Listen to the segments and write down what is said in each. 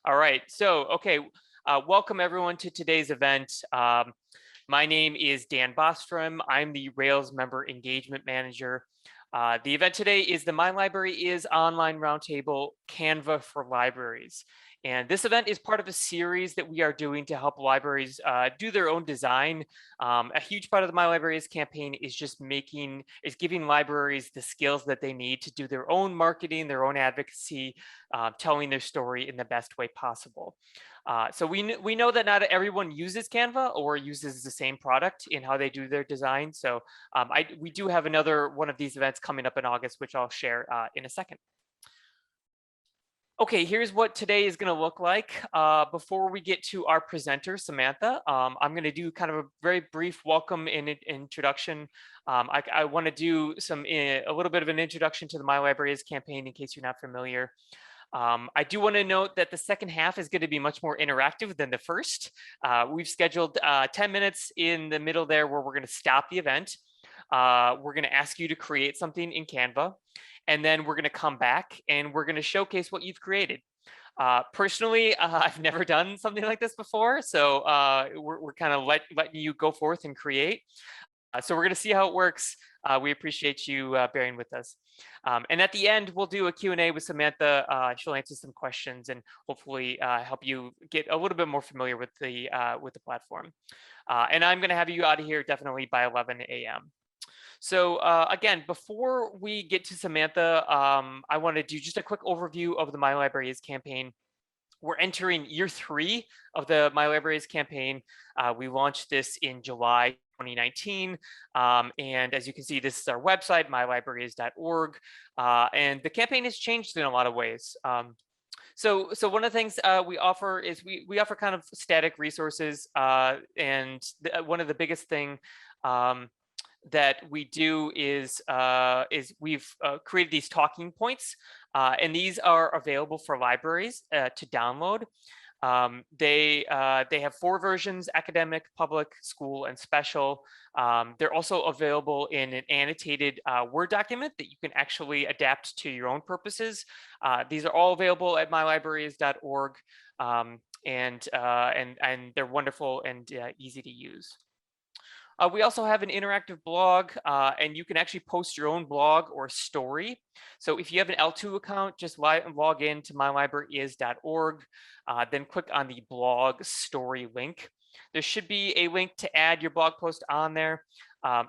All right. Welcome everyone to today's event. My name is Dan Bostrom. I'm the Rails Member Engagement Manager. The event today is the My Library is Online Roundtable Canva for Libraries. And this event is part of a series that we are doing to help libraries do their own design. A huge part of the My Library is campaign is giving libraries the skills that they need to do their own marketing, their own advocacy, telling their story in the best way possible. So we know that not everyone uses Canva or uses the same product in how they do their design. So we do have another one of these events coming up in August, which I'll share in a second. Okay, here's what today is going to look like. Before we get to our presenter, Samantha, I'm going to do kind of a very brief welcome and introduction. I want to do a little bit of an introduction to the My Library is campaign in case you're not familiar. I do want to note that the second half is going to be much more interactive than the first. We've scheduled 10 minutes in the middle there where we're going to stop the event. We're going to ask you to create something in Canva, and then we're going to come back and we're going to showcase what you've created. Personally, I've never done something like this before, so we're kind of letting you go forth and create. So we're going to see how it works. We appreciate you bearing with us. And at the end, we'll do a Q&A with Samantha. She'll answer some questions and hopefully help you get a little bit more familiar with the platform. And I'm going to have you out of here definitely by 11 a.m. So again, before we get to Samantha, I want to do just a quick overview of the My Library is campaign. We're entering year 3 of the My Library is campaign. We launched this in July 2019. And as you can see, this is our website, mylibraries.org. And the campaign has changed in a lot of ways. So one of the things we offer is we offer kind of static resources. One of the biggest thing that we do is we've created these talking points, and these are available for libraries to download. They have 4 versions: academic, public, school, and special. They're also available in an annotated Word document that you can actually adapt to your own purposes. These are all available at mylibraries.org, and they're wonderful and easy to use. We also have an interactive blog, and you can actually post your own blog or story. So if you have an L2 account, just log in to mylibraryis.org, then click on the blog story link. There should be a link to add your blog post on there.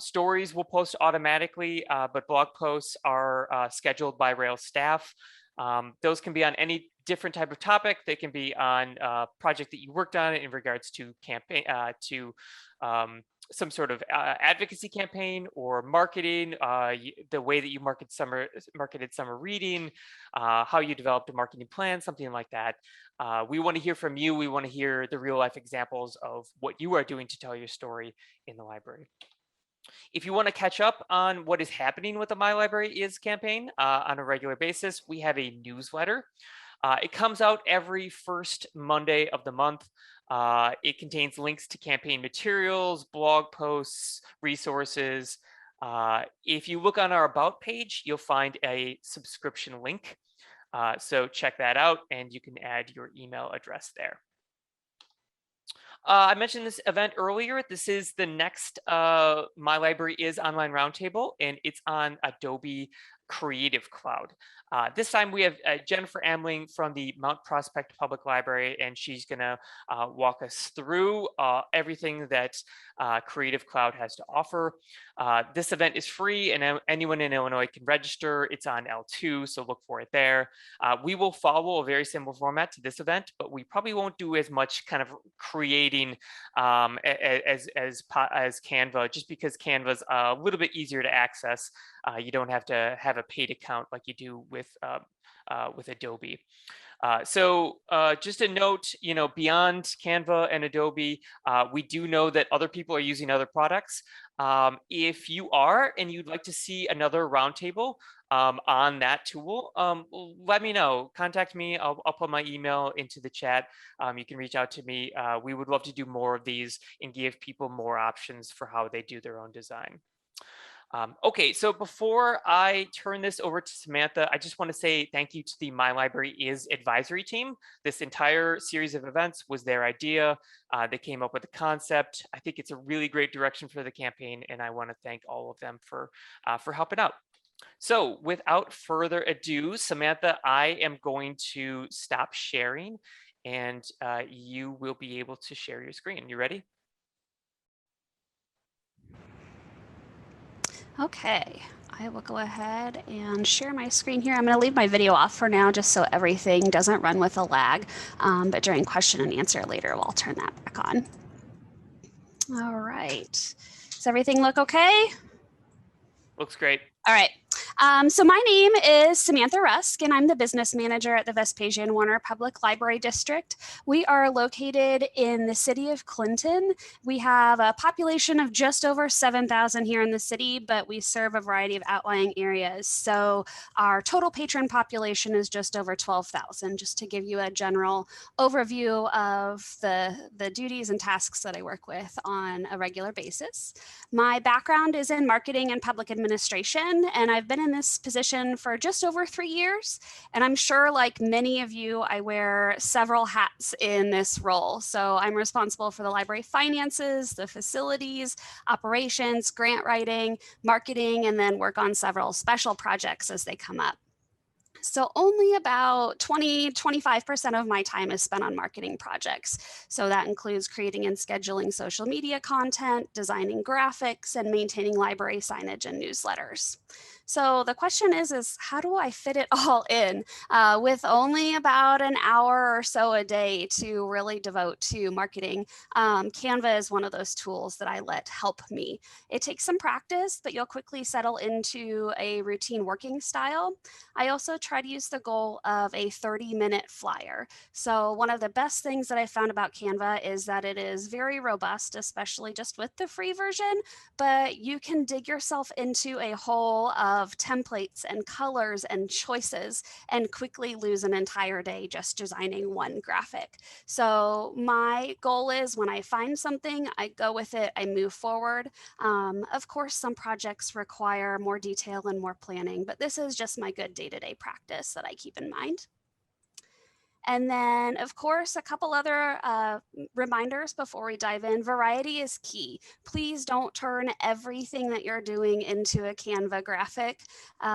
Stories will post automatically, but blog posts are scheduled by Rails staff. Those can be on any different type of topic. They can be on a project that you worked on in regards to campaign, some sort of advocacy campaign or marketing, the way that you marketed summer reading, how you developed a marketing plan, something like that. We want to hear from you. We want to hear the real life examples of what you are doing to tell your story in the library. If you want to catch up on what is happening with the My Library is campaign on a regular basis, we have a newsletter. It comes out every first Monday of the month. It contains links to campaign materials, blog posts, resources. If you look on our About page, you'll find a subscription link. So check that out, and you can add your email address there. I mentioned this event earlier. This is the next My Library is Online Roundtable, and it's on Adobe Creative Cloud. This time we have Jennifer Amling from the Mount Prospect Public Library, and she's going to walk us through everything that Creative Cloud has to offer. This event is free, and anyone in Illinois can register. It's on L2, so look for it there. We will follow a very similar format to this event, but we probably won't do as much kind of creating as Canva, just because Canva's a little bit easier to access. You don't have to have a paid account like you do with Adobe. So just a note, beyond Canva and Adobe, we do know that other people are using other products. If you are and you'd like to see another roundtable on that tool, let me know. Contact me. I'll put my email into the chat. You can reach out to me. We would love to do more of these and give people more options for how they do their own design. Okay, so before I turn this over to Samantha, I just want to say thank you to the My Library Is advisory team. This entire series of events was their idea. They came up with the concept. I think it's a really great direction for the campaign, and I want to thank all of them for helping out. So without further ado, Samantha, I am going to stop sharing, and you will be able to share your screen. You ready? Okay, I will go ahead and share my screen here. I'm going to leave my video off for now just so everything doesn't run with a lag, but during question and answer later, I'll turn that back on. All right, does everything look okay? Looks great. All right. So my name is Samantha Rusk, and I'm the business manager at the Vespasian Warner Public Library District. We are located in the city of Clinton. We have a population of just over 7,000 here in the city, but we serve a variety of outlying areas. So our total patron population is just over 12,000, just to give you a general overview of the duties and tasks that I work with on a regular basis. My background is in marketing and public administration, and I've been in this position for just over 3 years. And I'm sure, like many of you, I wear several hats in this role. So I'm responsible for the library finances, the facilities, operations, grant writing, marketing, and then work on several special projects as they come up. So only about 25% of my time is spent on marketing projects. So that includes creating and scheduling social media content, designing graphics, and maintaining library signage and newsletters. So the question is how do I fit it all in with only about an hour or so a day to really devote to marketing? Canva is one of those tools that I let help me. It takes some practice, but you'll quickly settle into a routine working style. I also try to use the goal of a 30-minute flyer. So one of the best things that I found about Canva is that it is very robust, especially just with the free version, but you can dig yourself into a hole of templates and colors and choices and quickly lose an entire day just designing one graphic. So my goal is when I find something, I go with it, I move forward. Of course, some projects require more detail and more planning, but this is just my good day-to-day practice that I keep in mind. And then, of course, a couple other reminders before we dive in. Variety is key. Please don't turn everything that you're doing into a Canva graphic.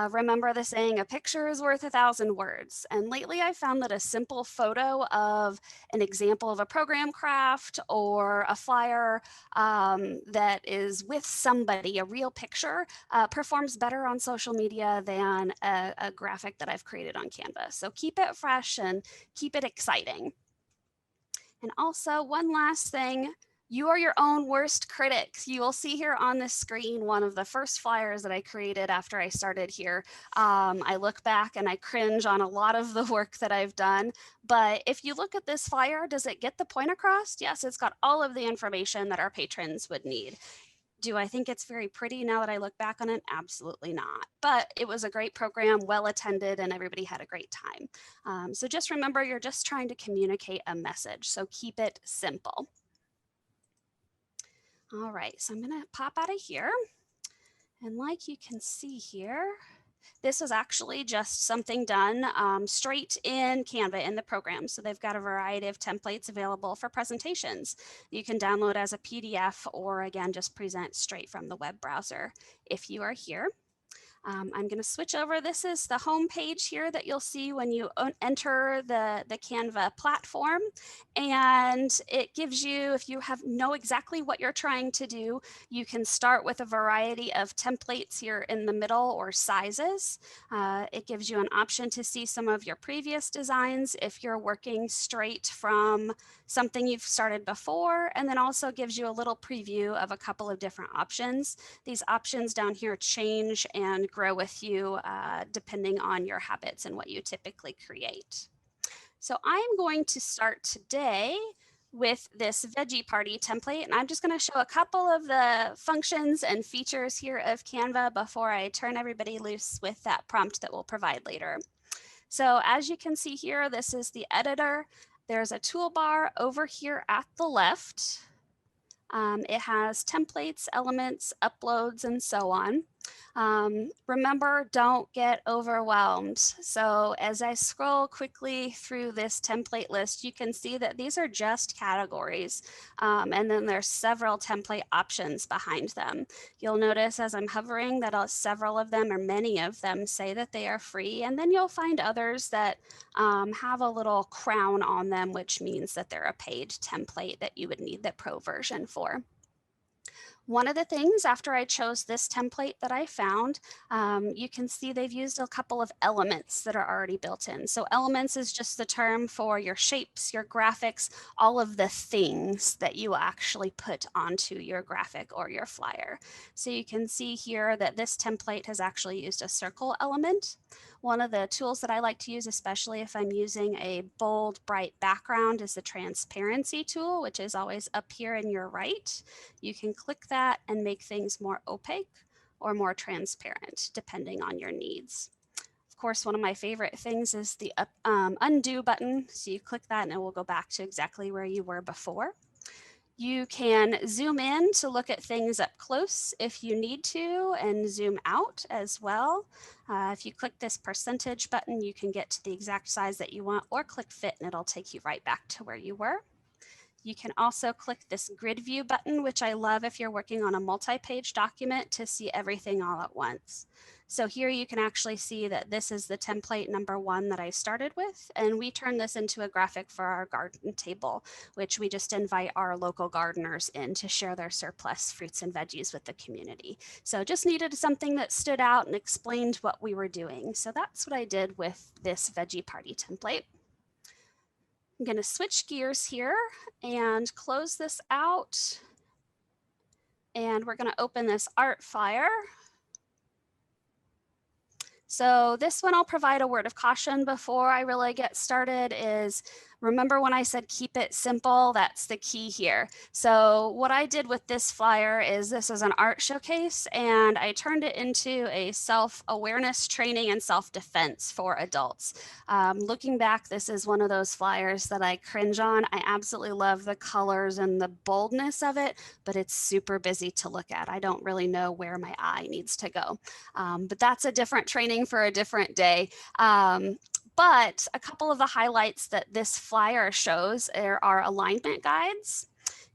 Remember the saying, a picture is worth 1,000 words. And lately I found that a simple photo of an example of a program craft or a flyer that is with somebody, a real picture, performs better on social media than a graphic that I've created on Canva. So keep it fresh and keep it exciting. And also, one last thing, you are your own worst critics. You will see here on the screen one of the first flyers that I created after I started here. I look back and I cringe on a lot of the work that I've done. But if you look at this flyer, does it get the point across? Yes, it's got all of the information that our patrons would need. Do I think it's very pretty now that I look back on it? Absolutely not. But it was a great program, well attended, and everybody had a great time. So just remember, you're just trying to communicate a message. So keep it simple. All right, so I'm going to pop out of here. And like you can see here, this is actually just something done straight in Canva in the program. So they've got a variety of templates available for presentations. You can download as a PDF or again, just present straight from the web browser if you are here. I'm going to switch over. This is the home page here that you'll see when you enter the Canva platform. And it gives you, if you know exactly what you're trying to do, you can start with a variety of templates here in the middle or sizes. It gives you an option to see some of your previous designs if you're working straight from something you've started before, and then also gives you a little preview of a couple of different options. These options down here change and grow with you depending on your habits and what you typically create. So I'm going to start today with this veggie party template, and I'm just going to show a couple of the functions and features here of Canva before I turn everybody loose with that prompt that we'll provide later. So as you can see here, this is the editor. There's a toolbar over here at the left. It has templates, elements, uploads, and so on. Remember, don't get overwhelmed. So as I scroll quickly through this template list, you can see that these are just categories. And then there's several template options behind them. You'll notice as I'm hovering that several of them or many of them say that they are free. And then you'll find others that have a little crown on them, which means that they're a paid template that you would need the pro version for. One of the things after I chose this template that I found, you can see they've used a couple of elements that are already built in. So elements is just the term for your shapes, your graphics, all of the things that you actually put onto your graphic or your flyer. So you can see here that this template has actually used a circle element. One of the tools that I like to use, especially if I'm using a bold, bright background, is the transparency tool, which is always up here in your right. You can click that and make things more opaque or more transparent, depending on your needs. Of course, one of my favorite things is the undo button. So you click that and it will go back to exactly where you were before. You can zoom in to look at things up close if you need to, and zoom out as well. If you click this percentage button, you can get to the exact size that you want, or click fit and it'll take you right back to where you were. You can also click this grid view button, which I love if you're working on a multi-page document to see everything all at once. So here you can actually see that this is the template number 1 that I started with, and we turn this into a graphic for our garden table, which we just invite our local gardeners in to share their surplus fruits and veggies with the community. So just needed something that stood out and explained what we were doing. So that's what I did with this veggie party template. I'm going to switch gears here and close this out. And we're going to open this art flyer. So this one I'll provide a word of caution before I really get started is remember when I said keep it simple, that's the key here. So what I did with this flyer is this is an art showcase and I turned it into a self-awareness training and self-defense for adults. Looking back, this is one of those flyers that I cringe on. I absolutely love the colors and the boldness of it, but it's super busy to look at. I don't really know where my eye needs to go. But that's a different training for a different day. But a couple of the highlights that this flyer shows are alignment guides.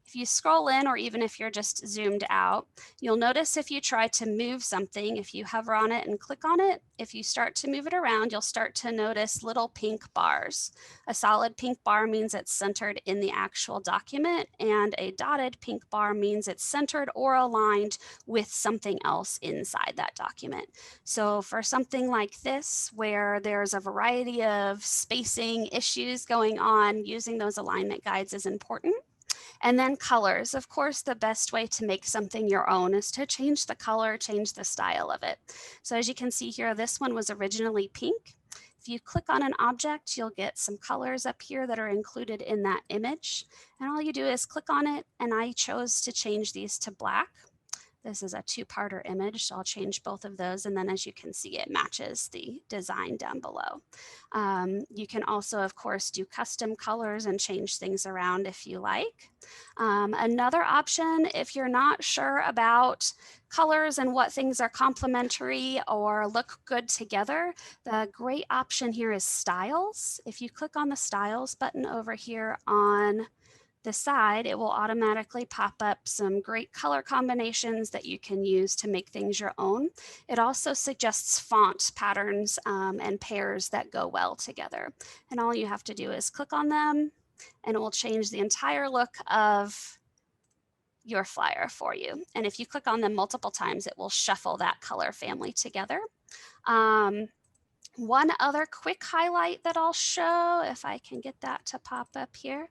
If you scroll in, or even if you're just zoomed out, you'll notice if you try to move something, if you hover on it and click on it, if you start to move it around, you'll start to notice little pink bars. A solid pink bar means it's centered in the actual document, and a dotted pink bar means it's centered or aligned with something else inside that document. So for something like this, where there's a variety of spacing issues going on, using those alignment guides is important. And then colors. Of course, the best way to make something your own is to change the color, change the style of it. So as you can see here, this one was originally pink. If you click on an object, you'll get some colors up here that are included in that image. And all you do is click on it, and I chose to change these to black. This is a 2-parter image, so I'll change both of those. And then as you can see, it matches the design down below. You can also, of course, do custom colors and change things around if you like. Another option, if you're not sure about colors and what things are complementary or look good together, the great option here is styles. If you click on the styles button over here on the side, it will automatically pop up some great color combinations that you can use to make things your own. It also suggests font patterns and pairs that go well together. And all you have to do is click on them and it will change the entire look of your flyer for you. And if you click on them multiple times, it will shuffle that color family together. One other quick highlight that I'll show, if I can get that to pop up here,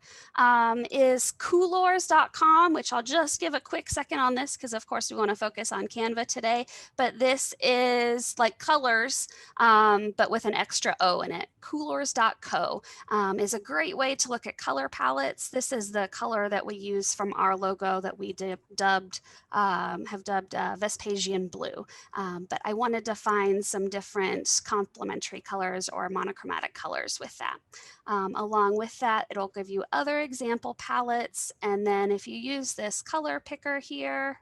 is Coolors.com, which I'll just give a quick second on this because, of course, we want to focus on Canva today. But this is like colors, but with an extra O in it. Coolors.co is a great way to look at color palettes. This is the color that we use from our logo that we have dubbed Vespasian blue. But I wanted to find some different complementary colors or monochromatic colors with that. Along with that, it'll give you other example palettes. And then if you use this color picker here,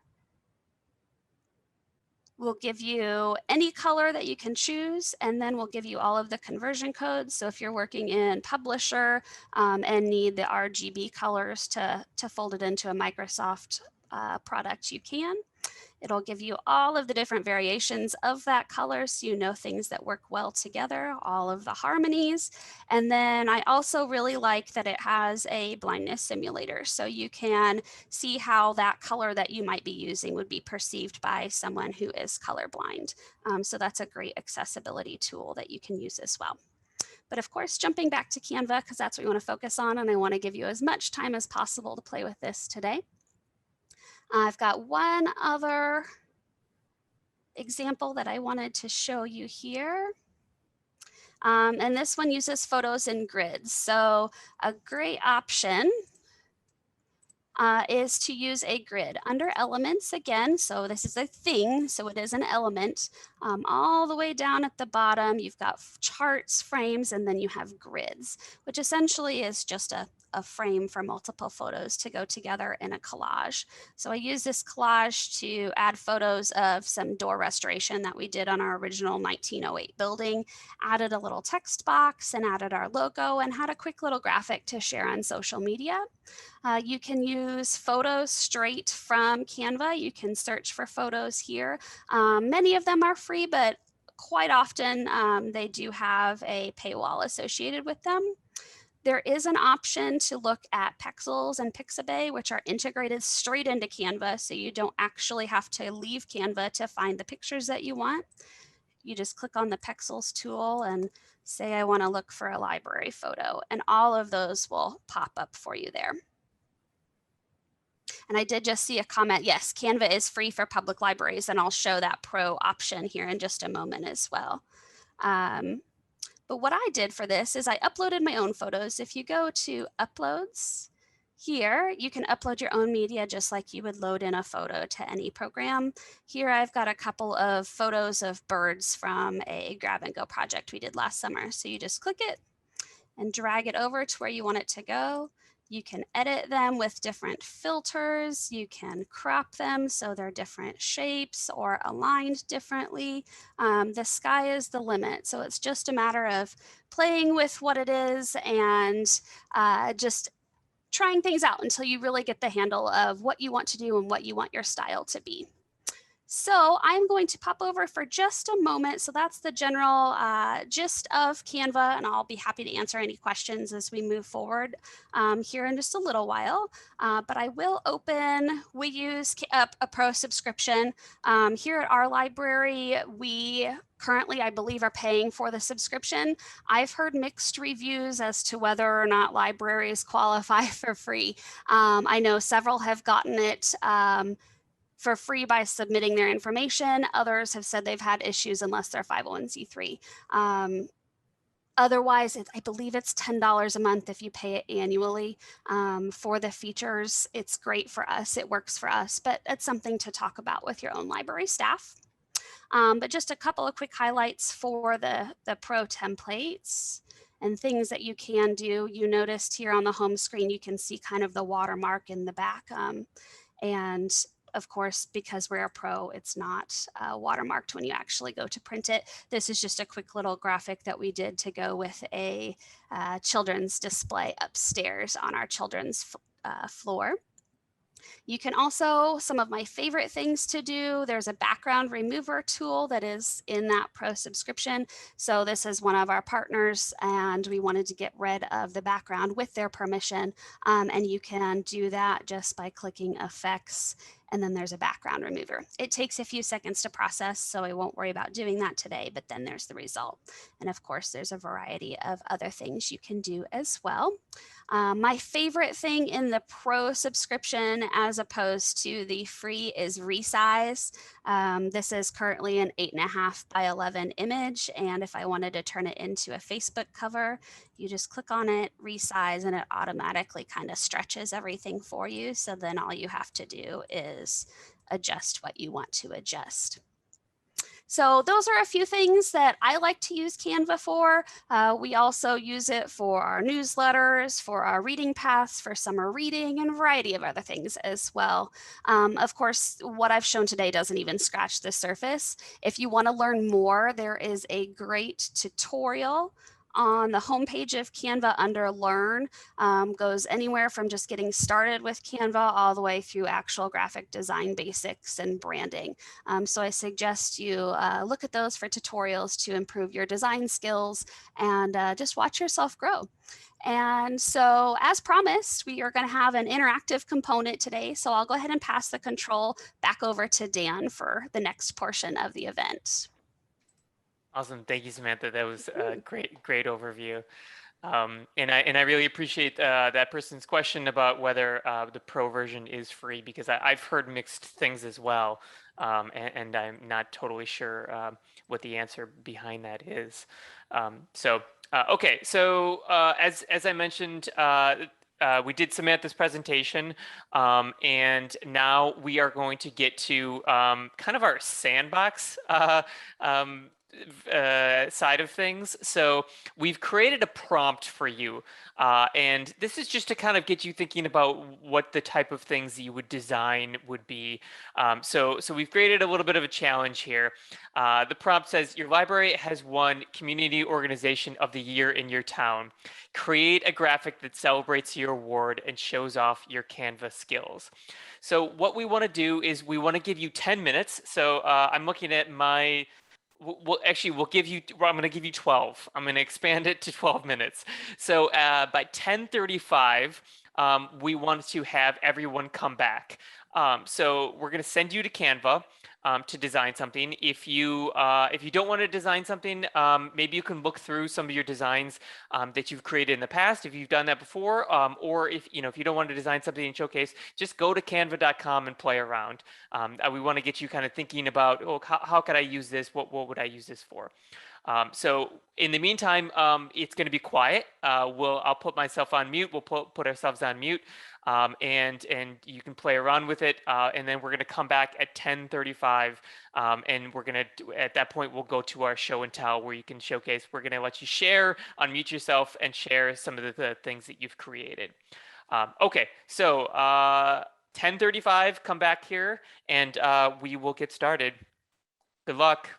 We'll give you any color that you can choose, and then we'll give you all of the conversion codes. So if you're working in Publisher and need the RGB colors to fold it into a Microsoft product, you can. It'll give you all of the different variations of that color so you know things that work well together, all of the harmonies. And then I also really like that it has a blindness simulator. So you can see how that color that you might be using would be perceived by someone who is colorblind. So that's a great accessibility tool that you can use as well. But of course, jumping back to Canva, because that's what we want to focus on, and I want to give you as much time as possible to play with this today. I've got one other example that I wanted to show you here. And this one uses photos in grids. So a great option is to use a grid under elements again. So this is a thing, so it is an element. All the way down at the bottom, you've got charts, frames, and then you have grids, which essentially is just a frame for multiple photos to go together in a collage. So I use this collage to add photos of some door restoration that we did on our original 1908 building, added a little text box and added our logo and had a quick little graphic to share on social media. You can use photos straight from Canva. You can search for photos here. Many of them are free, but quite often they do have a paywall associated with them. There is an option to look at Pexels and Pixabay, which are integrated straight into Canva, so you don't actually have to leave Canva to find the pictures that you want. You just click on the Pexels tool and say, I want to look for a library photo, and all of those will pop up for you there. And I did just see a comment. Yes, Canva is free for public libraries, and I'll show that pro option here in just a moment as well. But what I did for this is I uploaded my own photos. If you go to Uploads, here you can upload your own media just like you would load in a photo to any program. Here I've got a couple of photos of birds from a grab and go project we did last summer. So you just click it and drag it over to where you want it to go. You can edit them with different filters. You can crop them so they're different shapes or aligned differently. The sky is the limit. So it's just a matter of playing with what it is and just trying things out until you really get the handle of what you want to do and what you want your style to be. So I'm going to pop over for just a moment. So that's the general gist of Canva, and I'll be happy to answer any questions as we move forward here in just a little while. But I will open, we use a pro subscription. Here at our library, we currently, I believe, are paying for the subscription. I've heard mixed reviews as to whether or not libraries qualify for free. I know several have gotten it for free by submitting their information. Others have said they've had issues unless they're 501c3. Otherwise, I believe it's $10 a month if you pay it annually for the features. It's great for us. It works for us, but it's something to talk about with your own library staff. But just a couple of quick highlights for the pro templates and things that you can do. You noticed here on the home screen, you can see kind of the watermark in the back. And of course, because we're a pro, it's not watermarked when you actually go to print it. This is just a quick little graphic that we did to go with a children's display upstairs on our children's floor. You can also, some of my favorite things to do, there's a background remover tool that is in that pro subscription. So this is one of our partners and we wanted to get rid of the background with their permission. And you can do that just by clicking effects, and then there's a background remover. It takes a few seconds to process, so I won't worry about doing that today, but then there's the result. And of course, there's a variety of other things you can do as well. My favorite thing in the pro subscription as opposed to the free is resize. This is currently an 8.5 by 11 image, and if I wanted to turn it into a Facebook cover, you just click on it, resize, and it automatically kind of stretches everything for you. So then all you have to do is adjust what you want to adjust. So those are a few things that I like to use Canva for. We also use it for our newsletters, for our reading paths, for summer reading, and a variety of other things as well. Of course, what I've shown today doesn't even scratch the surface. If you want to learn more, there is a great tutorial on the homepage of Canva under Learn. Goes anywhere from just getting started with Canva all the way through actual graphic design basics and branding. So I suggest you look at those for tutorials to improve your design skills and just watch yourself grow. And so as promised, we are going to have an interactive component today. So I'll go ahead and pass the control back over to Dan for the next portion of the event. Awesome. Thank you, Samantha. That was a great overview. And I really appreciate that person's question about whether the pro version is free, because I've heard mixed things as well, and I'm not totally sure what the answer behind that is. Okay, so as I mentioned, we did Samantha's presentation, and now we are going to get to kind of our sandbox um, side of things. So we've created a prompt for you, and this is just to kind of get you thinking about what the type of things you would design would be. So we've created a little bit of a challenge here. The prompt says, your library has won Community Organization of the Year in your town. Create a graphic that celebrates your award and shows off your Canva skills. So what we want to do is we want to give you 10 minutes. So I'm looking at my we'll give you, I'm going to give you 12. I'm going to expand it to 12 minutes. So by 10:35, we want to have everyone come back. So we're going to send you to Canva to design something. If you don't want to design something, maybe you can look through some of your designs that you've created in the past, if you've done that before, or if you don't want to design something in Showcase, just go to canva.com and play around. We want to get you kind of thinking about, oh, how could I use this? What would I use this for? So in the meantime, it's going to be quiet. I'll put myself on mute. We'll put ourselves on mute, and you can play around with it. And then we're going to come back at 10:35, and we're going to at that point we'll go to our show and tell where you can showcase. We're going to let you share, unmute yourself, and share some of the things that you've created. Okay, so 10:35, come back here, and we will get started. Good luck.